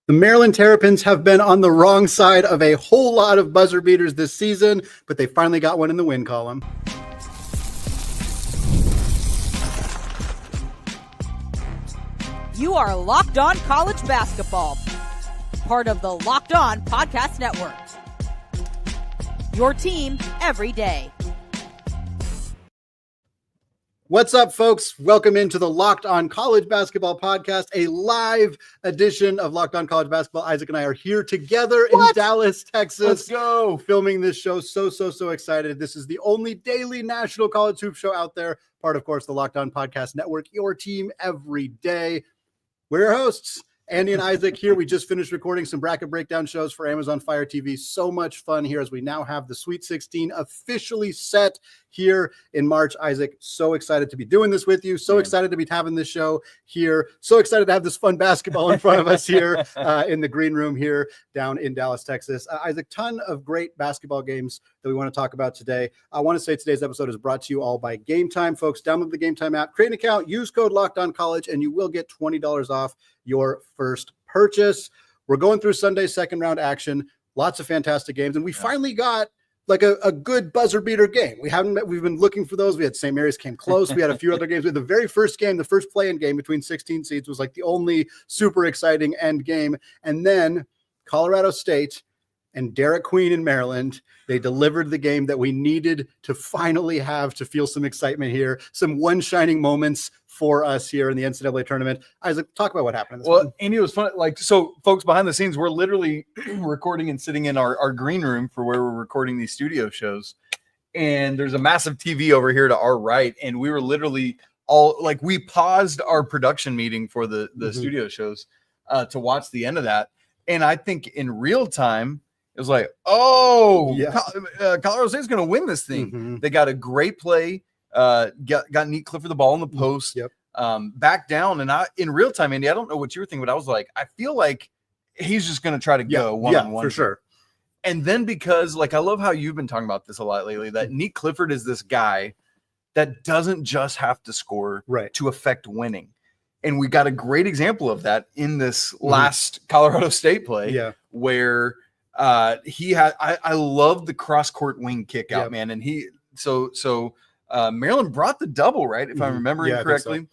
The Maryland Terrapins have been on the wrong side of a whole lot of buzzer beaters this season, but they finally got one in the win column. You are Locked On College Basketball, part of the Locked On Podcast Network. Your team every day. What's up, folks? Welcome into the Locked On College Basketball Podcast, a live edition of Locked On College Basketball. Isaac and I are here together in Dallas, Texas. Let's go. Filming this show. So excited. This is the only daily national college hoop show out there. Part, of course, the Locked On Podcast Network, your team every day. We're your hosts, Andy and Isaac here. We just finished recording some bracket breakdown shows for Amazon Fire TV. So much fun here as we now have the Sweet 16 officially set here in March. Isaac, so excited to be doing this with you. So excited to be having this show here. So excited to have this fun basketball in front of us here in the green room here down in Dallas, Texas. Isaac, ton of great basketball games that we want to talk about today. I want to say today's episode is brought to you all by Game Time. Folks, download the Game Time app, create an account, use code LOCKEDONCollege, and you will get $20 off your first purchase. We're going through Sunday's second round action. Lots of fantastic games, and we finally got like a good buzzer beater game. We've been looking for those. We had St. Mary's came close. We had a few other games. We had the very first game, the first play-in game between 16 seeds was like the only super exciting end game. And then Colorado State and Derik Queen in Maryland, they delivered the game that we needed to finally have to feel some excitement here, some one shining moments for us here in the NCAA tournament. Isaac, talk about what happened. Well, Andy, it was fun. So folks behind the scenes, we're literally recording and sitting in our green room for where we're recording these studio shows. And there's a massive TV over here to our right. And we were literally we paused our production meeting for the studio shows to watch the end of that. And I think in real time, it was like, Colorado State's going to win this thing. Mm-hmm. They got a great play. Got Neat Clifford the ball in the post, back down. And in real time, Andy, I don't know what you were thinking, but I was like, I feel like he's just going to try to go one-on-one. For sure. And then because I love how you've been talking about this a lot lately, that Neat Clifford is this guy that doesn't just have to score to affect winning. And we got a great example of that in this last Colorado State play where he had, I love the cross court wing kick out, man. And Maryland brought the double, right? If I'm remembering correctly.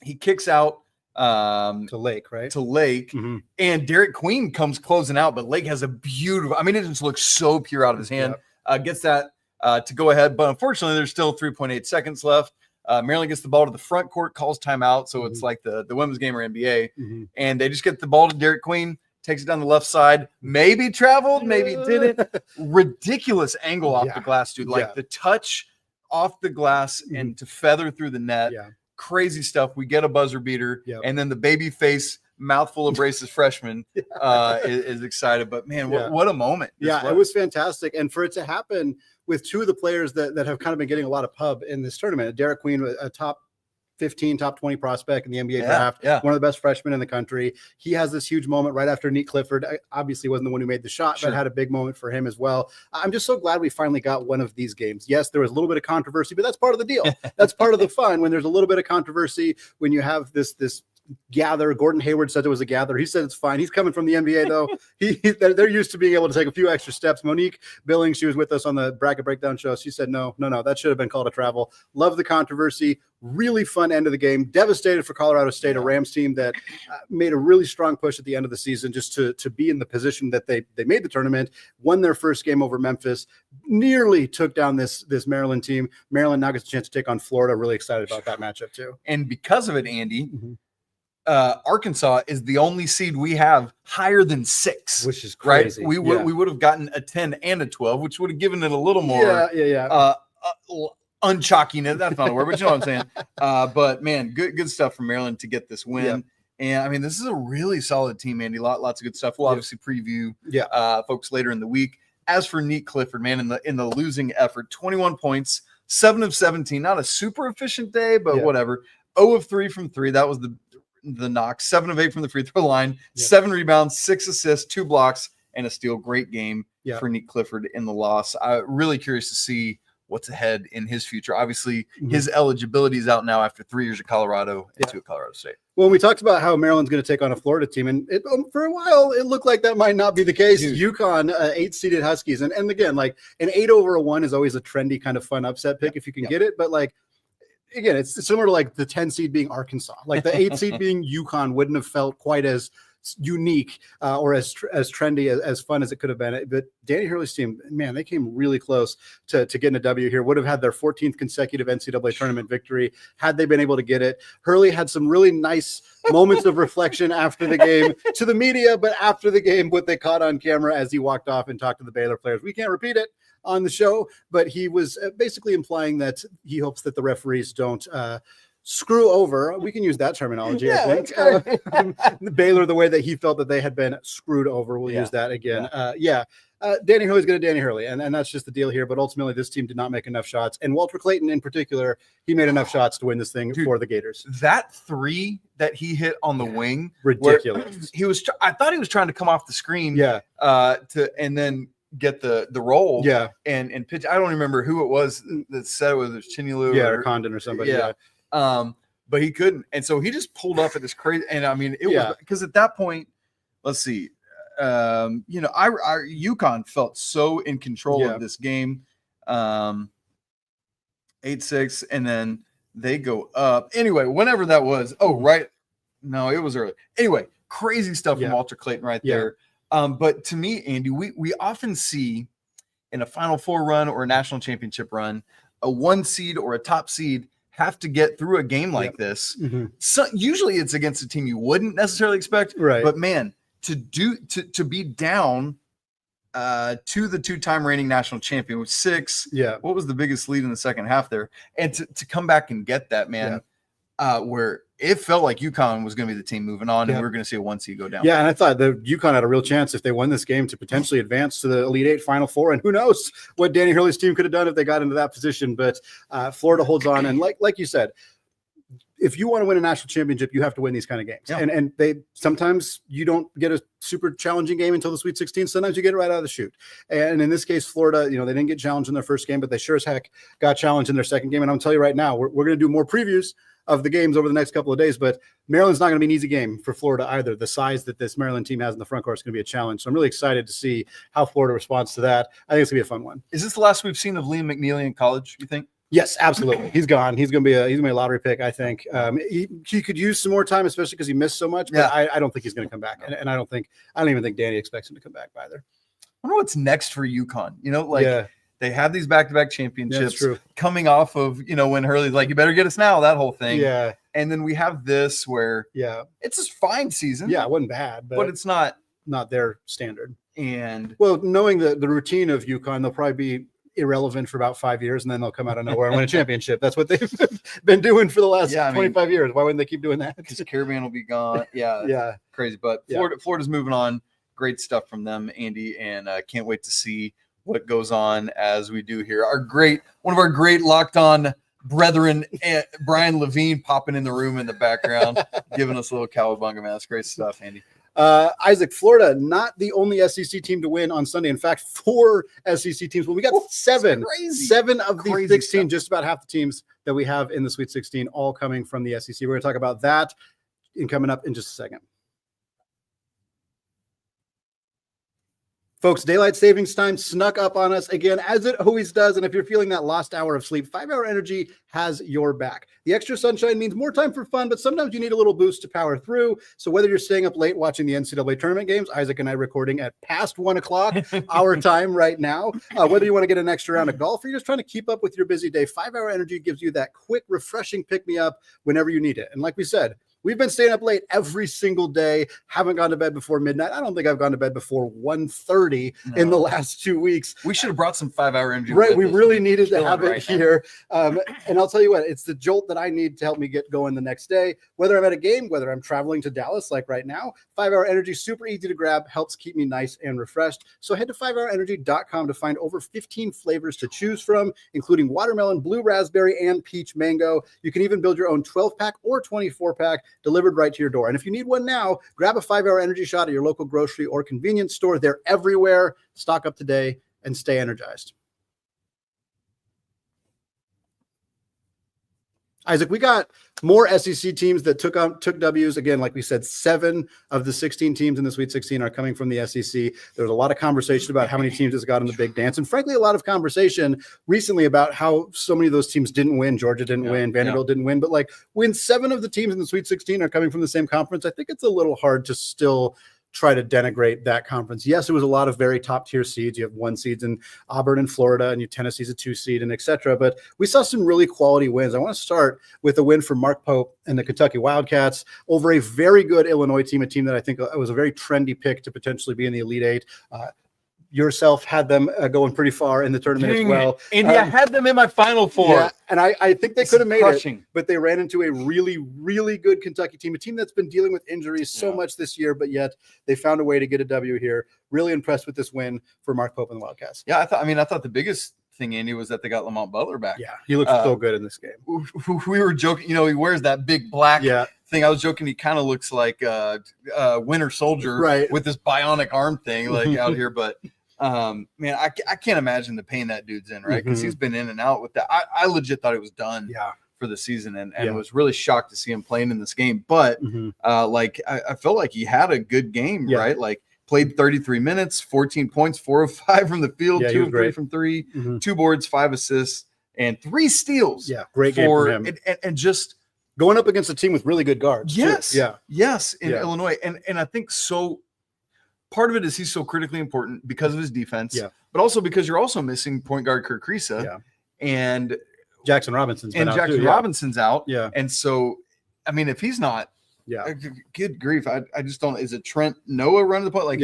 He kicks out to Lake, right? To Lake. Mm-hmm. And Derik Queen comes closing out, but Lake has a beautiful, it just looks so pure out of his hand. Gets that to go ahead. But unfortunately, there's still 3.8 seconds left. Maryland gets the ball to the front court, calls timeout. So it's like the women's game or NBA. And they just get the ball to Derik Queen. Takes it down the left side, maybe traveled, maybe didn't. Ridiculous angle off the glass, dude. Like the touch off the glass and to feather through the net. Crazy stuff. We get a buzzer beater, and then the baby face, mouthful of braces freshman is excited. But man, what a moment. It was fantastic. And for it to happen with two of the players that have kind of been getting a lot of pub in this tournament, Derik Queen, a top 15, top 20 prospect in the NBA draft, one of the best freshmen in the country. He has this huge moment right after Neat Clifford. Obviously wasn't the one who made the shot, but had a big moment for him as well. I'm just so glad we finally got one of these games. Yes, there was a little bit of controversy, but that's part of the deal. That's part of the fun when there's a little bit of controversy, when you have this gather. Gordon Hayward said it was a gather. He said it's fine. He's coming from the NBA though. They're used to being able to take a few extra steps. Monique Billings, she was with us on the bracket breakdown show. She said, no, that should have been called a travel. Love the controversy. Really fun end of the game. Devastated for Colorado State, a Rams team that made a really strong push at the end of the season just to be in the position that they made the tournament, won their first game over Memphis, nearly took down this Maryland team. Maryland now gets a chance to take on Florida. Really excited about that matchup too. And because of it, Andy, Arkansas is the only seed we have higher than 6, which is crazy. Right? We would have gotten a 10 and a 12, which would have given it a little more unchalkiness. That's not a word, but you know what I'm saying. But man, good stuff from Maryland to get this win. And this is a really solid team, Andy. Lots of good stuff. We'll obviously preview folks later in the week. As for Neat Clifford, man, in the losing effort, 21 points, 7 of 17. Not a super efficient day, but whatever. 0 of 3 from 3. That was the knock. 7 of 8 from the free throw line. 7 rebounds, 6 assists, 2 blocks, and a steal. Great game for Neat Clifford in the loss. I'm really curious to see what's ahead in his future. Obviously, his eligibility is out now after 3 years at Colorado and 2 at Colorado State. Well, we talked about how Maryland's going to take on a Florida team, and for a while, it looked like that might not be the case. UConn, 8-seeded Huskies. And again, like an 8-over-1 is always a trendy kind of fun upset pick if you can get it. But like, again, it's similar to like the 10 seed being Arkansas. Like the 8 seed being UConn wouldn't have felt quite as unique or as trendy as fun as it could have been. But Danny Hurley's team, man, they came really close to getting a W here. Would have had their 14th consecutive NCAA tournament victory had they been able to get it. Hurley had some really nice moments of reflection after the game to the media, but after the game, what they caught on camera as he walked off and talked to the Baylor players. We can't repeat it on the show, but he was basically implying that he hopes that the referees don't screw over. We can use that terminology. I think Baylor, the way that he felt that they had been screwed over. We'll use that again. Danny Hurley's going to Danny Hurley, and that's just the deal here. But ultimately, this team did not make enough shots, and Walter Clayton in particular, he made enough shots to win this thing for the Gators. That 3 that he hit on the wing, ridiculous. I thought he was trying to come off the screen, and then get the roll, and pitch. I don't remember who it was that said it was Chinulu, or Condon or somebody, but he couldn't, and so he just pulled up at this crazy. And I mean, it was because at that point, let's see, our UConn felt so in control of this game, 8-6, and then they go up anyway. Whenever that was, it was early. Anyway, crazy stuff from Walter Clayton there. But to me, Andy, we often see in a Final Four run or a national championship run, a 1 seed or a top seed have to get through a game like this. So usually it's against a team you wouldn't necessarily expect, but man, to be down to the 2-time reigning national champion with 6, what was the biggest lead in the second half there? And to come back and get that, man, where it felt like UConn was going to be the team moving on, and we were going to see a 1 seed go down. Yeah, and I thought the UConn had a real chance if they won this game to potentially advance to the Elite 8 Final Four, and who knows what Danny Hurley's team could have done if they got into that position. But Florida holds on, and like you said, if you want to win a national championship, you have to win these kind of games. And they sometimes you don't get a super challenging game until the Sweet 16. Sometimes you get it right out of the chute. And in this case, Florida, they didn't get challenged in their first game, but they sure as heck got challenged in their second game. And I'm telling you right now, we're going to do more previews of the games over the next couple of days, but Maryland's not going to be an easy game for Florida either. The size that this Maryland team has in the front court is going to be a challenge. So I'm really excited to see how Florida responds to that. I think it's going to be a fun one. Is this the last we've seen of Liam McNeely in college, you think? Yes, absolutely. He's gone. He's going to be a lottery pick, I think. He could use some more time, especially because he missed so much, but I don't think he's going to come back. And I don't even think Danny expects him to come back either. I wonder what's next for UConn. They have these back-to-back championships coming off of, when Hurley's like, you better get us now, that whole thing. Yeah. And then we have this where it's a fine season. Yeah, it wasn't bad. But it's not their standard. And knowing the routine of UConn, they'll probably be irrelevant for about 5 years, and then they'll come out of nowhere and win a championship. That's what they've been doing for the last 25 years. Why wouldn't they keep doing that? Because Caribbean will be gone. Yeah. Crazy. But Florida's moving on. Great stuff from them, Andy, and can't wait to see what goes on as we do here. One of our great locked on brethren, Brian Levine, popping in the room in the background, giving us a little cowabunga, man. That's great stuff, Andy. Isaac, Florida, not the only SEC team to win on Sunday. In fact, 4 SEC teams. Well, we got 7 of the 16, stuff. Just about half the teams that we have in the Sweet 16, all coming from the SEC. We're going to talk about that coming up in just a second. Folks, daylight savings time snuck up on us again, as it always does. And if you're feeling that lost hour of sleep, 5-Hour Energy has your back. The extra sunshine means more time for fun, but sometimes you need a little boost to power through. So whether you're staying up late watching the NCAA tournament games, Isaac and I recording at past 1 o'clock our time right now, whether you want to get an extra round of golf or you're just trying to keep up with your busy day, 5-Hour Energy gives you that quick, refreshing pick-me-up whenever you need it. And like we said, we've been staying up late every single day, haven't gone to bed before midnight. I don't think I've gone to bed before 1:30 in the last 2 weeks. We should have brought some 5-Hour Energy. Right, we really needed to have it here. And I'll tell you what, it's the jolt that I need to help me get going the next day. Whether I'm at a game, whether I'm traveling to Dallas like right now, 5-Hour Energy, super easy to grab, helps keep me nice and refreshed. So head to 5hourenergy.com to find over 15 flavors to choose from, including watermelon, blue raspberry, and peach mango. You can even build your own 12-pack or 24-pack delivered right to your door. And if you need one now, grab a 5-Hour Energy shot at your local grocery or convenience store. They're everywhere. Stock up today and stay energized. Isaac, we got more SEC teams that took W's. Again, like we said, 7 of the 16 teams in the Sweet 16 are coming from the SEC. There was a lot of conversation about how many teams has got in the big dance. And frankly, a lot of conversation recently about how so many of those teams didn't win. Georgia didn't win. Vanderbilt didn't win. But like when 7 of the teams in the Sweet 16 are coming from the same conference, I think it's a little hard to still try to denigrate that conference. Yes, it was a lot of very top tier seeds. You have 1 seeds in Auburn and Florida, and Tennessee's a 2 seed, and et cetera. But we saw some really quality wins. I want to start with a win for Mark Pope and the Kentucky Wildcats over a very good Illinois team, a team that I think was a very trendy pick to potentially be in the Elite Eight. Yourself had them going pretty far in the tournament as well. And I had them in my Final Four. Yeah, and I think they could have made it, but they ran into a really, really good Kentucky team, a team that's been dealing with injuries so much this year, but yet they found a way to get a W here. Really impressed with this win for Mark Pope and the Wildcats. Yeah, I thought the biggest thing, Andy, was that they got Lamont Butler back. Yeah, he looks so good in this game. We were joking, he wears that big black thing. I was joking, he kind of looks like Winter Soldier with this bionic arm thing like out here, but man, I can't imagine the pain that dude's in, right? Because he's been in and out with that. I legit thought it was done for the season, and was really shocked to see him playing in this game. But I felt like he had a good game, right? Like played 33 minutes, 14 points, 4 of 5 from the field, 2 of 3 from 3, 2 boards, 5 assists, and 3 steals. Yeah, great game for him. And just going up against a team with really good guards. Yes, in Illinois, and I think so. Part of it is he's so critically important because of his defense, but also because you're also missing point guard Kirk Kriisa, and Jackson Robinson's out. Yeah. And so, I mean, if he's not, good grief. I just don't, is it Trent Noah running the point? Like,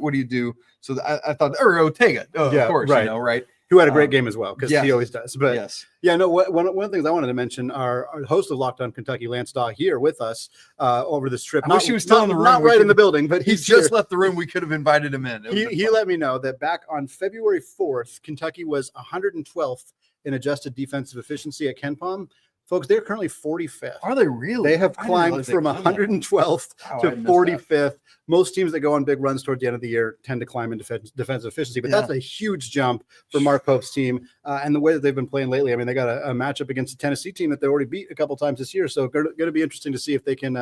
what do you do? So I thought, or Ortega, of course, right. Who had a great game as well, because he always does. But one of the things I wanted to mention, our host of Locked On Kentucky, Lance Daw, here with us over this trip. I wish he was still in the room. Not right in the building, but he's just left the room. We could have invited him in. He let me know that back on February 4th, Kentucky was 112th in adjusted defensive efficiency at KenPom. Folks, they're currently 45th. Are they really? They have climbed from 112th to 45th. Most teams that go on big runs toward the end of the year tend to climb in defensive efficiency, but that's a huge jump for Mark Pope's team. And the way that they've been playing lately, I mean, they got a matchup against a Tennessee team that they already beat a couple times this year. So going to be interesting to see if they can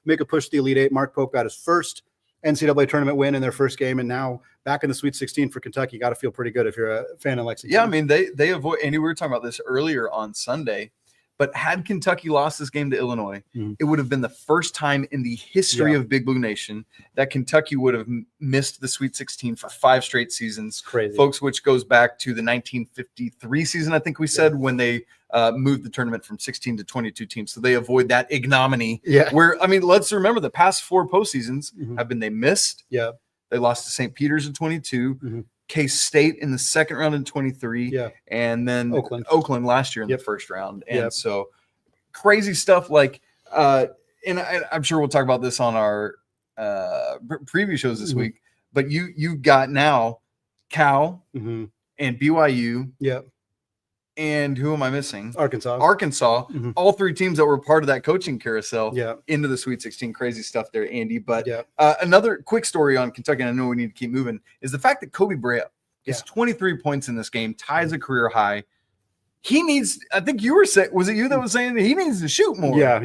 make a push to the Elite Eight. Mark Pope got his first NCAA tournament win in their first game, and now back in the Sweet 16 for Kentucky. Got to feel pretty good if you're a fan of Lexington. Yeah, I mean, they avoid, Andy, we were talking about this earlier on Sunday. But had Kentucky lost this game to Illinois, it would have been the first time in the history of Big Blue Nation that Kentucky would have missed the Sweet 16 for 5 straight seasons. Crazy, folks, which goes back to the 1953 season, I think we said, when they moved the tournament from 16 to 22 teams. So they avoid that ignominy. Where, I mean, let's remember the past 4 postseasons have been they missed. They lost to St. Peter's in 22. K-State in the second round in 23, and then Oakland last year in the first round. And so crazy stuff like, and I'm sure we'll talk about this on our preview shows this week, but you got now Cal and BYU. And who am I missing? Arkansas. All 3 teams that were part of that coaching carousel into the Sweet 16. Crazy stuff there, Andy. But another quick story on Kentucky, and I know we need to keep moving, is the fact that Kobe Bryant gets 23 points in this game, ties a career high. He needs, I think you were saying, was it you that was saying that he needs to shoot more? Yeah,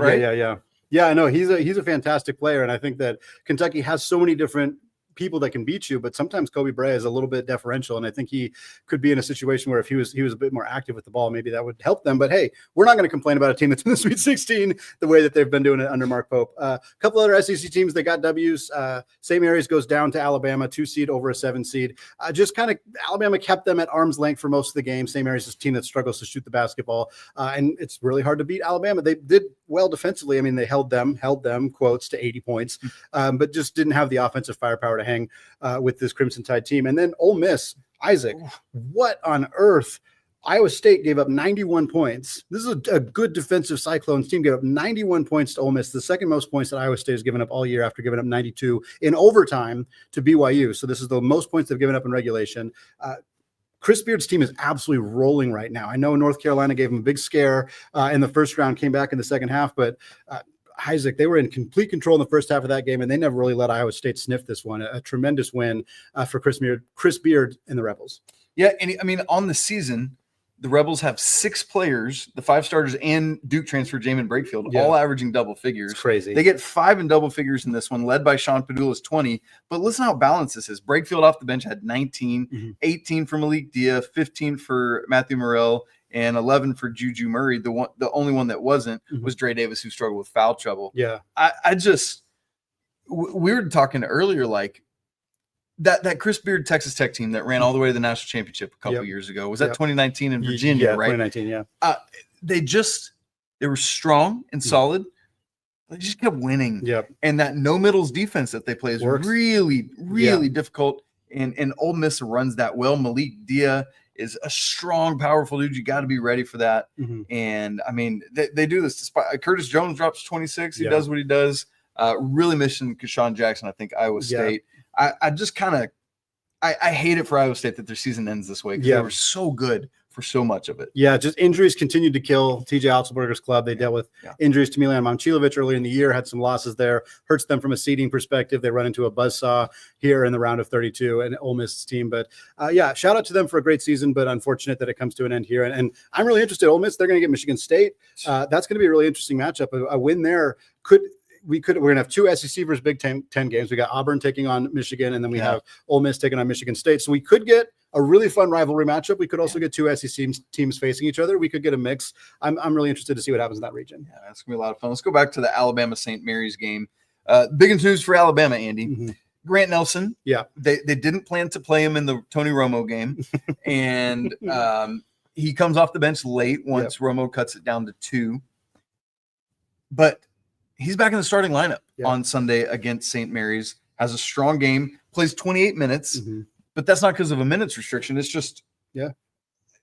I know. He's a fantastic player, and I think that Kentucky has so many different people that can beat you, but sometimes Kobe Bryant is a little bit deferential, and I think he could be in a situation where if he was a bit more active with the ball, maybe that would help them. But hey, we're not going to complain about a team that's in the Sweet 16 the way that they've been doing it under Mark Pope. A couple other SEC teams that got W's. St. Mary's goes down to Alabama, 2 seed over a 7 seed. Just kind of Alabama kept them at arm's length for most of the game. St. Mary's is a team that struggles to shoot the basketball, and it's really hard to beat Alabama. They did well defensively. I mean, they held them quotes to 80 points, but just didn't have the offensive firepower to hang with this Crimson Tide team. And then Ole Miss, Isaac, what on earth? Iowa State gave up 91 points. This is a good defensive Cyclones team. Gave up 91 points to Ole Miss, the second most points that Iowa State has given up all year after giving up 92 in overtime to BYU. So this is the most points they've given up in regulation. Chris Beard's team is absolutely rolling right now. I know North Carolina gave them a big scare in the first round, came back in the second half, but Isaac, they were in complete control in the first half of that game, and they never really let Iowa State sniff this one. A tremendous win for Chris Beard and the Rebels. Yeah, and I mean, on the season, The Rebels have 6 players, the 5 starters and Duke transfer Jamin Brakefield, all averaging double figures. It's crazy. They get 5 in double figures in this one, led by Sean Padula's 20. But listen how balanced this is. Brakefield off the bench had 19, 18 for Malik Dia, 15 for Matthew Morrell, and 11 for Juju Murray. The only one that wasn't was Dre Davis, who struggled with foul trouble. Yeah. We were talking earlier, like, that Chris Beard Texas Tech team that ran all the way to the national championship a couple years ago. Was that 2019 in Virginia, right? 2019, yeah. They were strong and solid. They just kept winning. Yep. And that no middles defense that they play is really difficult. And Ole Miss runs that well. Malik Dia is a strong, powerful dude. You got to be ready for that. And I mean, they do this despite Curtis Jones drops 26. He does what he does. Really missing Keshawn Jackson, I think, Iowa State. I just kind of I hate it for Iowa State that their season ends this way because they were so good for so much of it. Yeah, just injuries continued to kill TJ Otzelberger's club. They dealt with injuries to Milan Momcilovic early in the year, had some losses there. Hurts them from a seeding perspective. They run into a buzzsaw here in the round of 32 and Ole Miss's team. But shout out to them for a great season, but unfortunate that it comes to an end here. And I'm really interested. Ole Miss, they're going to get Michigan State. That's going to be a really interesting matchup. A win there we're going to have 2 SEC versus Big Ten games. We got Auburn taking on Michigan, and then we have Ole Miss taking on Michigan State. So we could get a really fun rivalry matchup. We could also get 2 SEC teams facing each other. We could get a mix. I'm really interested to see what happens in that region. Yeah, that's going to be a lot of fun. Let's go back to the Alabama-St. Mary's game. Biggest news for Alabama, Andy. Grant Nelson. Yeah. They didn't plan to play him in the Tony Romo game. And he comes off the bench late once Romo cuts it down to 2. But he's back in the starting lineup on Sunday against St. Mary's, has a strong game, plays 28 minutes, but that's not because of a minutes restriction. It's just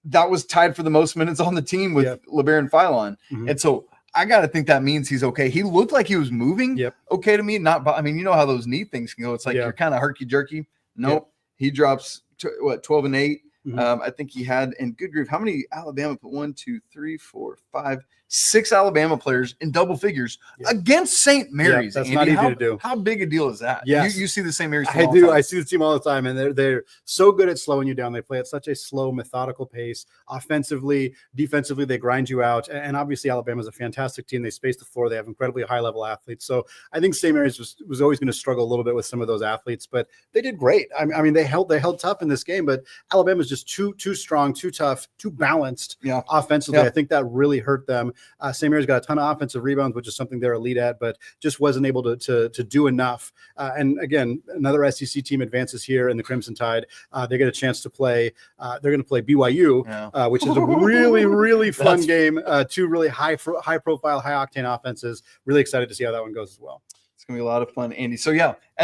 that was tied for the most minutes on the team with LeBaron Philon. And so I got to think that means he's okay. He looked like he was moving okay to me. I mean, you know how those knee things can go. It's like you're kind of herky-jerky. Nope. He drops, 12 and 8. I think he had, and good grief, how many Alabama put 1, 2, 3, 4, 5, 6 Alabama players in double figures against St. Mary's. That's Andy, not easy to do. How big a deal is that? Yes. You see the St. Mary's team I do. I see the team all the time, and they're so good at slowing you down. They play at such a slow, methodical pace. Offensively, defensively, they grind you out. And obviously, Alabama's a fantastic team. They space the floor. They have incredibly high-level athletes. So I think St. Mary's was always going to struggle a little bit with some of those athletes, but they did great. I mean, they held tough in this game, but Alabama's just too strong, too tough, too balanced offensively. I think that really hurt them. St. Mary's got a ton of offensive rebounds, which is something they're elite at, but just wasn't able to do enough. And again, another SEC team advances here in the Crimson Tide. They get a chance to play. They're going to play BYU, which is a really, really fun game. 2 really high profile, high octane offenses. Really excited to see how that one goes as well. It's going to be a lot of fun, Andy. So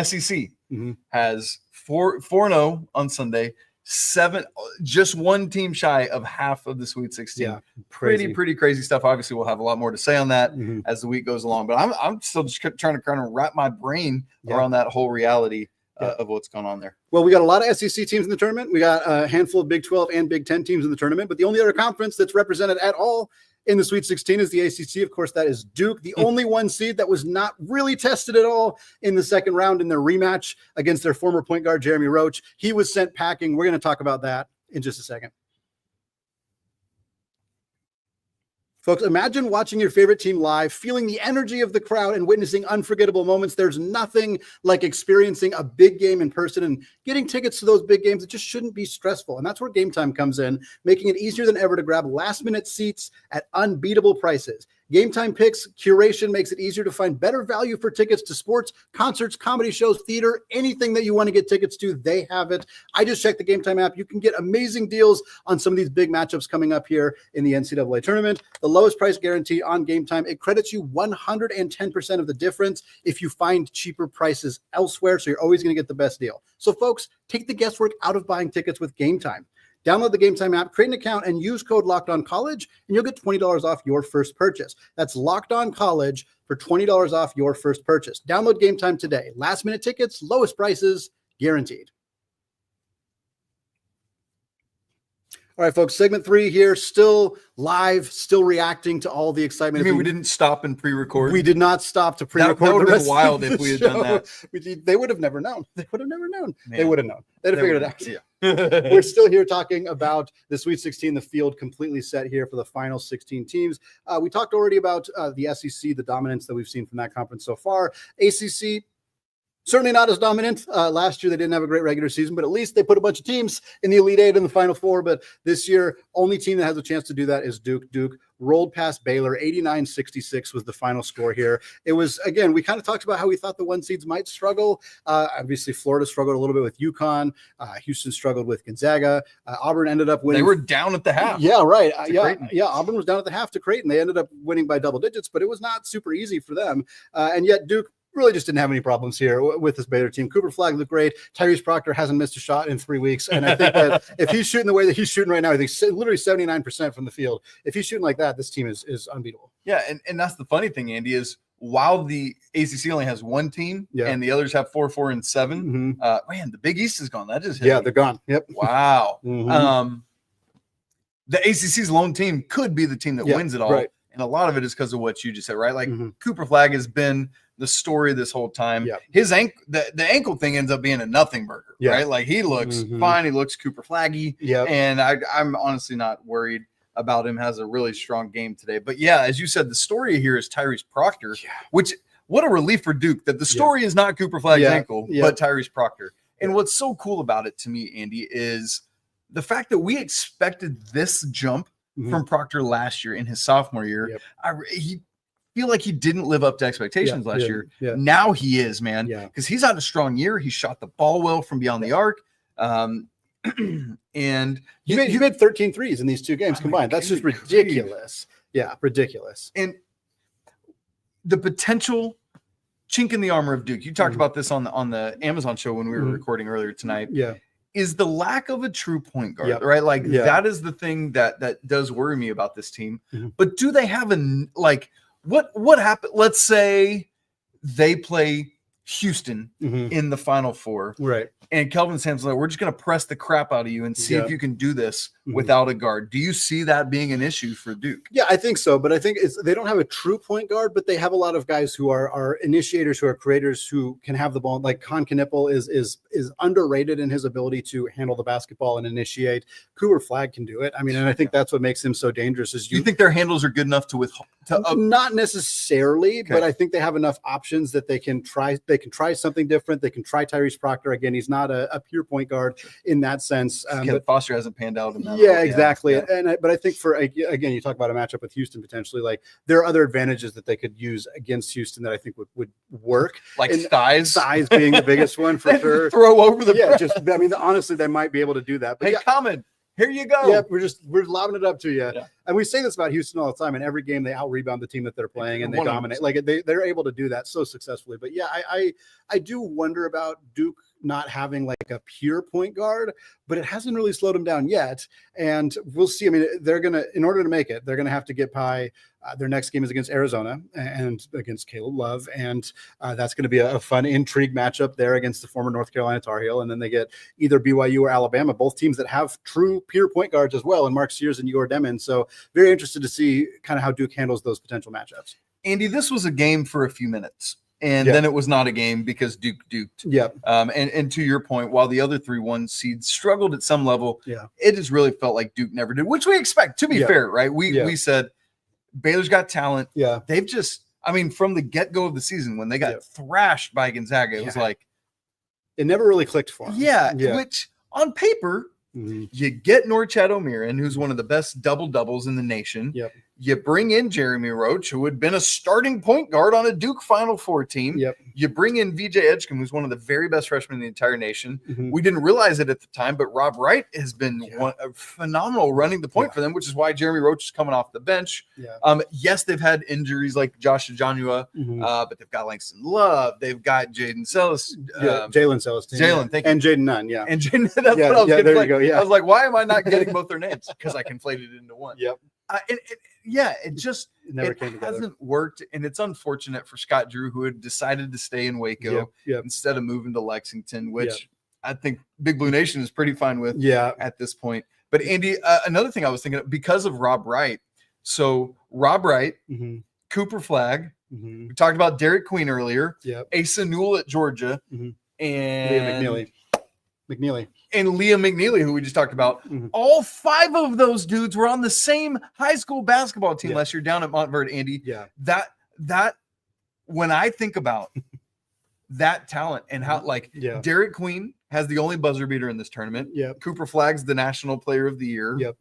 SEC has 4-0 on Sunday. 7, just one team shy of half of the Sweet 16. Yeah, pretty crazy stuff. Obviously, we'll have a lot more to say on that as the week goes along. But I'm still just trying to kind of wrap my brain around that whole reality of what's going on there. Well, we got a lot of SEC teams in the tournament. We got a handful of Big 12 and Big 10 teams in the tournament. But the only other conference that's represented at all in the Sweet 16 is the ACC. Of course, that is Duke, the only 1 seed that was not really tested at all in the second round in their rematch against their former point guard, Jeremy Roach. He was sent packing. We're going to talk about that in just a second. Folks, imagine watching your favorite team live, feeling the energy of the crowd and witnessing unforgettable moments. There's nothing like experiencing a big game in person, and getting tickets to those big games, it just shouldn't be stressful. And that's where Game Time comes in, making it easier than ever to grab last-minute seats at unbeatable prices. Game Time Picks curation makes it easier to find better value for tickets to sports, concerts, comedy shows, theater, anything that you want to get tickets to, they have it. I just checked the Game Time app. You can get amazing deals on some of these big matchups coming up here in the NCAA Tournament. The lowest price guarantee on Game Time, it credits you 110% of the difference if you find cheaper prices elsewhere, so you're always going to get the best deal. So folks, take the guesswork out of buying tickets with Game Time. Download the Game Time app, create an account, and use code LOCKEDONCollege, and you'll get $20 off your first purchase. That's LOCKEDONCollege for $20 off your first purchase. Download Game Time today. Last-minute tickets, lowest prices, guaranteed. All right, folks, segment 3 here, still live, still reacting to all the excitement. I mean, we didn't stop and pre-record. We did not stop to pre-record. That would have been wild if we had done that. They would have never known. They would have never known. Man. They would have known. They'd have figured it out. Yeah. We're still here talking about the Sweet 16, the field completely set here for the final 16 teams. We talked already about the SEC, the dominance that we've seen from that conference so far. ACC, certainly not as dominant. Last year, they didn't have a great regular season, but at least they put a bunch of teams in the Elite Eight and the Final Four. But this year, only team that has a chance to do that is Duke. Duke rolled past Baylor. 89-66 was the final score here. It was, again, we kind of talked about how we thought the one seeds might struggle. Obviously, Florida struggled a little bit with UConn. Houston struggled with Gonzaga. Auburn ended up winning. They were down at the half. Yeah, right. Yeah, Auburn was down at the half to Creighton. They ended up winning by double digits, but it was not super easy for them. And yet Duke really just didn't have any problems here with this Baylor team. Cooper Flagg looked great. Tyrese Proctor hasn't missed a shot in 3 weeks. And I think that if he's shooting the way that he's shooting right now, I think literally 79% from the field. If he's shooting like that, this team is unbeatable. Yeah, and that's the funny thing, Andy, is while the ACC only has one team and the others have 4, 4, and 7, man, the Big East is gone. That just hit me. They're gone. Yep. Wow. The ACC's lone team could be the team that wins it all. Right. And a lot of it is because of what you just said, right? Like Cooper Flagg has been the story this whole time. His ankle, the ankle thing ends up being a nothing burger, right? Like he looks fine. He looks Cooper Flaggy. And I'm honestly not worried about him. Has a really strong game today. But yeah, as you said, the story here is Tyrese Proctor, which what a relief for Duke that the story is not Cooper Flagg's ankle, but Tyrese Proctor. And what's so cool about it to me, Andy, is the fact that we expected this jump from Proctor last year in his sophomore year. He feel like he didn't live up to expectations last year. Now he is, man, because he's had a strong year. He shot the ball well from beyond the arc. And he made 13 threes in these 2 games combined. That's just ridiculous. Yeah, ridiculous. And the potential chink in the armor of Duke. You talked about this on the Amazon show when we were recording earlier tonight. Is the lack of a true point guard, right? Like that is the thing that does worry me about this team. But do they have what happened? Let's say they play Houston in the Final Four, right? And Kelvin Sampson's like, we're just going to press the crap out of you and see if you can do this without a guard. Do you see that being an issue for Duke? Yeah, I think so. But I think they don't have a true point guard, but they have a lot of guys who are initiators, who are creators, who can have the ball. Like Con Knippel is underrated in his ability to handle the basketball and initiate. Cooper Flagg can do it. I mean, and I think that's what makes him so dangerous. Is you think their handles are good enough to withhold? Not necessarily, but I think they have enough options that they can try. They can try something different. They can try Tyrese Proctor again. He's not a pure point guard in that sense. But Foster hasn't panned out in that. Yeah, exactly. But I think again, you talk about a matchup with Houston potentially. Like there are other advantages that they could use against Houston that I think would work. Like size being the biggest one for sure. Throw over the I mean, honestly, they might be able to do that. But Common. Here you go. Yeah, we're lobbing it up to you. And we say this about Houston all the time. In every game, they out-rebound the team that they're playing and they dominate. Like they're able to do that so successfully. But yeah, I do wonder about Duke not having like a pure point guard, but it hasn't really slowed them down yet. And we'll see. I mean, in order to make it, they're going to have to get by. Their next game is against Arizona and against Caleb Love. And that's going to be a fun intrigue matchup there against the former North Carolina Tar Heel. And then they get either BYU or Alabama, both teams that have true pure point guards as well, and Mark Sears and Yor Demon. So very interested to see kind of how Duke handles those potential matchups. Andy, this was a game for a few minutes. And then it was not a game because Duke duked. And to your point, while the other 3-1 seeds struggled at some level, it has really felt like Duke never did, which we expect, to be fair, right? We said Baylor's got talent. They've just, I mean, from the get-go of the season, when they got thrashed by Gonzaga, it was like, it never really clicked for them. Which on paper, you get Norchad O'Meara, who's one of the best double-doubles in the nation. You bring in Jeremy Roach, who had been a starting point guard on a Duke Final Four team. You bring in VJ Edgecombe, who's one of the very best freshmen in the entire nation. We didn't realize it at the time, but Rob Wright has been phenomenal running the point for them, which is why Jeremy Roach is coming off the bench. Yes, they've had injuries like Josh Ajanua, but they've got Langston Love. They've got Jaden Celestine. Jalen Celestine. Jalen, thank you. And Jaden Nunn, And Jaden, that's what I was getting. There you go. I was like, why am I not getting both their names? Because I conflated it into one. It hasn't worked, and it's unfortunate for Scott Drew, who had decided to stay in Waco instead of moving to Lexington, which I think Big Blue Nation is pretty fine with at this point. But Andy, another thing I was thinking of, because of Rob Wright. So Rob Wright, Cooper Flagg, we talked about Derik Queen earlier, Asa Newell at Georgia, and Liam McNeely. McNeely. And Liam McNeely, who we just talked about. All 5 of those dudes were on the same high school basketball team last year down at Montverde, Andy. Yeah. That when I think about that talent and how Derik Queen has the only buzzer beater in this tournament. Yep. Cooper Flagg's the National Player of the Year. Yep.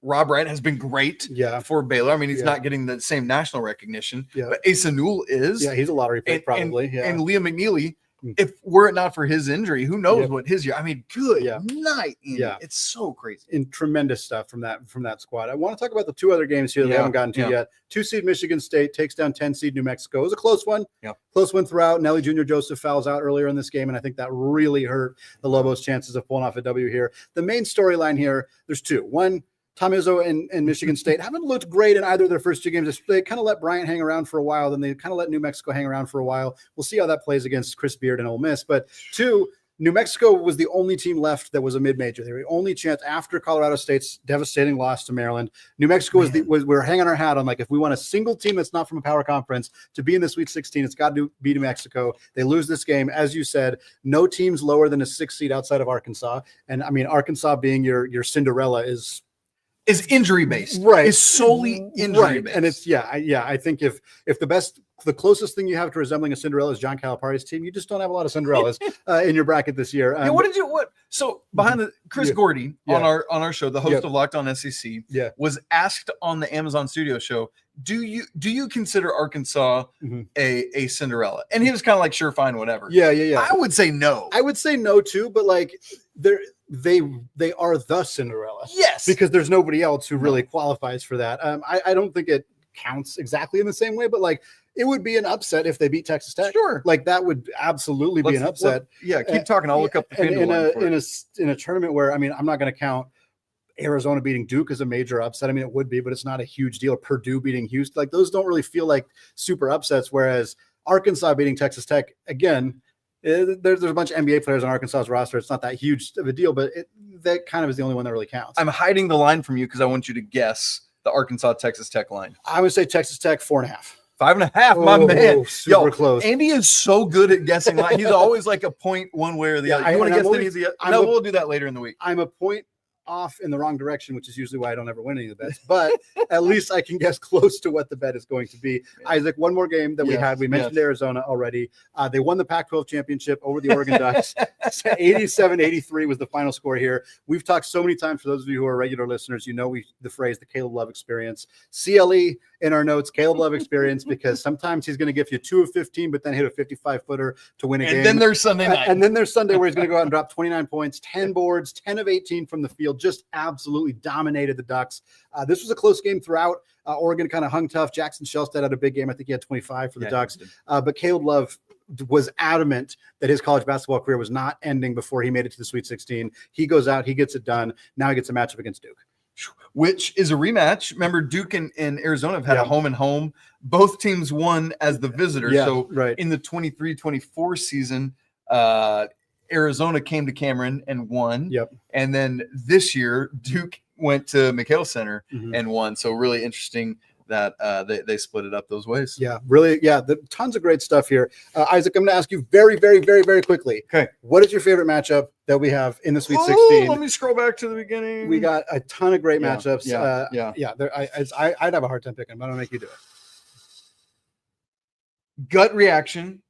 Rob Wright has been great for Baylor. I mean, he's not getting the same national recognition, but Asa Newell is. Yeah, he's a lottery pick probably. And Liam McNeely, if were it not for his injury, who knows what his year? I mean, good night. Andy. Yeah, it's so crazy. And tremendous stuff from that squad. I want to talk about the 2 other games here that we haven't gotten to yet. 2 seed Michigan State takes down 10 seed New Mexico. It was a close one. Close one throughout. Nelly Jr. Joseph fouls out earlier in this game, and I think that really hurt the Lobos' chances of pulling off a W here. The main storyline here, there's 2. One, Tom Izzo and Michigan State haven't looked great in either of their first 2 games. They kind of let Bryant hang around for a while. Then they kind of let New Mexico hang around for a while. We'll see how that plays against Chris Beard and Ole Miss. But 2, New Mexico was the only team left that was a mid-major. They were the only chance after Colorado State's devastating loss to Maryland. New Mexico we were hanging our hat on, like, if we want a single team that's not from a power conference to be in the Sweet 16, it's got to be New Mexico. They lose this game. As you said, no teams lower than a 6 seed outside of Arkansas. And I mean, Arkansas being your Cinderella is injury based, right? Is solely injury based, and it's I think if the closest thing you have to resembling a Cinderella is John Calipari's team, you just don't have a lot of Cinderellas in your bracket this year. So behind the Chris Gordy on our show, the host of Locked On SEC, was asked on the Amazon Studio show, do you consider Arkansas a Cinderella? And he was kind of like, sure, fine, whatever. Yeah. I would say no. I would say no too, but like they are the Cinderella. Yes. Because there's nobody else who really qualifies for that. I don't think it counts exactly in the same way, but like it would be an upset if they beat Texas Tech. Sure. Like that would absolutely be an upset. Keep talking. I'll look up the in a tournament where, I mean, I'm not going to count Arizona beating Duke as a major upset. I mean, it would be, but it's not a huge deal. Purdue beating Houston, like those don't really feel like super upsets. Whereas Arkansas beating Texas Tech, again, there's a bunch of NBA players on Arkansas's roster. It's not that huge of a deal, but that kind of is the only one that really counts. I'm hiding the line from you because I want you to guess the Arkansas Texas Tech line. I would say Texas Tech 4.5. 5.5, my man. Super close. Andy is so good at guessing line. He's always like a point one way or the other. You want to guess the other? We'll do that later in the week. I'm a point off in the wrong direction, which is usually why I don't ever win any of the bets, but at least I can guess close to what the bet is going to be. Isaac, one more game that we had. We mentioned Arizona already. They won the Pac-12 championship over the Oregon Ducks. 87-83 was the final score here. We've talked so many times, for those of you who are regular listeners, you know the phrase, the Caleb Love experience. CLE in our notes, Caleb Love experience, because sometimes he's going to give you 2 of 15, but then hit a 55-footer to win a game. And then there's Sunday night. And then there's Sunday where he's going to go out and drop 29 points, 10 boards, 10 of 18 from the field, just absolutely dominated the Ducks. This was a close game throughout. Oregon kind of hung tough. Jackson Shelstad had a big game. I think he had 25 for the Ducks. But Caleb Love was adamant that his college basketball career was not ending before he made it to the Sweet 16. He goes out, he gets it done. Now he gets a matchup against Duke, which is a rematch. Remember, Duke and Arizona have had a home and home. Both teams won as the visitor. In the 23-24 season, Arizona came to Cameron and won. And then this year, Duke went to McHale Center and won. So really interesting that they split it up those ways. Tons of great stuff here. Isaac, I'm going to ask you very, very, very, very quickly. Okay. What is your favorite matchup that we have in the Sweet 16? Let me scroll back to the beginning. We got a ton of great matchups. I'd have a hard time picking, but I'm going to make you do it. Gut reaction,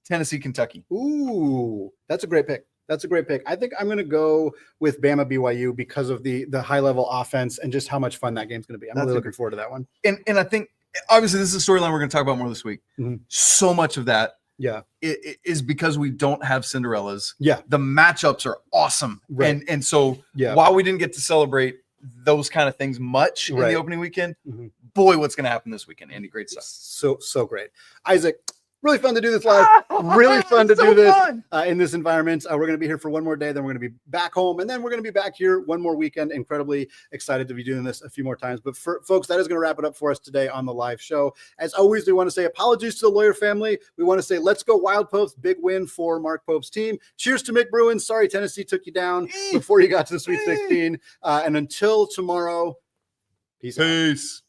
Tennessee, Kentucky. Ooh, that's a great pick. I think I'm going to go with Bama BYU because of the high level offense and just how much fun that game's going to be. I'm really looking forward to that one. And I think obviously this is a storyline we're going to talk about more this week. So much of that it is because we don't have Cinderellas. The matchups are awesome. And so while we didn't get to celebrate those kind of things much in the opening weekend, boy, what's going to happen this weekend, Andy? Great stuff. So great. Isaac, really fun to do this live. Really fun to do this in this environment. We're going to be here for one more day. Then we're going to be back home. And then we're going to be back here one more weekend. Incredibly excited to be doing this a few more times. But folks, that is going to wrap it up for us today on the live show. As always, we want to say apologies to the Lawyer family. We want to say, let's go Wild Popes. Big win for Mark Pope's team. Cheers to Mick Bruin. Sorry, Tennessee took you down before you got to the Sweet 16. And until tomorrow, peace out.